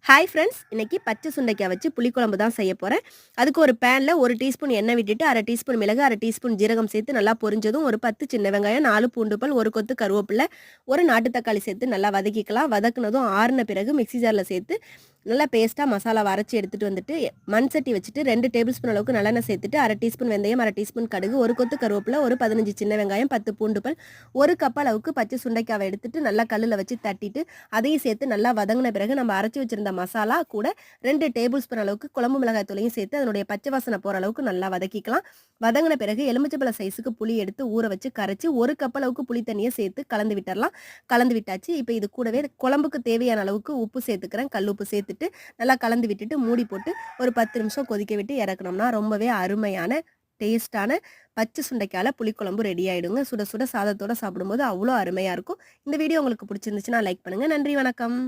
Hi friends, இன்னைக்கு பச்சை சுண்டைக்காய் வச்சு புளிக்குழம்பு தான் செய்ய போகிறேன். அதுக்கு ஒரு பேனில் 1 டீஸ்பூன் எண்ணெய் விட்டுட்டு 1/2 டீஸ்பூன் மிளகு, 1/2 டீஸ்பூன் ஜீரகம் சேர்த்து நல்லா பொரிஞ்சதும் ஒரு 10 சின்ன வெங்காயம், 4 பூண்டு பல், 1 கொத்து கருவேப்பிலை, 1 நாட்டு தக்காளி சேர்த்து நல்லா வதக்கிக்கலாம். வதக்குனதும் ஆறின பிறகு மிக்ஸி ஜாரில் சேர்த்து நல்லா பேஸ்ட்டாக மசாலாவை அரைச்சி எடுத்துகிட்டு வந்துட்டு மண் சட்டி வச்சுட்டு 2 டேபிள் ஸ்பூன் அளவுக்கு நல்லெண்ணெய் சேர்த்துட்டு 1/2 டீஸ்பூன் வெந்தயம், 1/2 டீஸ்பூன் கடுகு, 1 கொத்து கருவேப்பிலை, ஒரு 15 சின்ன வெங்காயம், 10 பூண்டு பல், 1 கப் அளவுக்கு பச்சை சுண்டைக்காவை எடுத்துட்டு நல்லா கல்லில் வச்சு தட்டிட்டு அதையும் சேர்த்து நல்லா வதங்கின பிறகு நம்ம அரைச்சி வச்சிருந்த மசாலா கூட 2 டேபிள் ஸ்பூன் அளவுக்கு குழம்பு மிளகாய் தூளையும் சேர்த்து அதனுடைய பச்சை வாசனை போகிற அளவுக்கு நல்லா வதக்கிக்கலாம். வதங்கின பிறகு எலுமிச்சப்பழ சைஸுக்கு புளி எடுத்து ஊற வச்சு கரைச்சி 1 கப் அளவுக்கு புளி தண்ணியை சேர்த்து கலந்து விட்டுறலாம். கலந்து விட்டாச்சு. இப்போ இது கூடவே குழம்புக்கு தேவையான அளவுக்கு உப்பு சேர்த்துக்கிறேன். கல் உப்பு சேர்த்துட்டு நல்லா கலந்து விட்டுட்டு மூடி போட்டு ஒரு 10 நிமிஷம் கொதிக்க விட்டு இறக்கணும்னா ரொம்பவே அருமையான டேஸ்டான பச்சை சுண்டைக்காயில் புளிக்குழம்பு ரெடி ஆகிடுங்க. சுட சுட சாதத்தோடு சாப்பிடும்போது அவ்வளோ அருமையாக இருக்கும். இந்த வீடியோ உங்களுக்கு பிடிச்சிருந்துச்சுன்னா லைக் பண்ணுங்கள். நன்றி, வணக்கம்.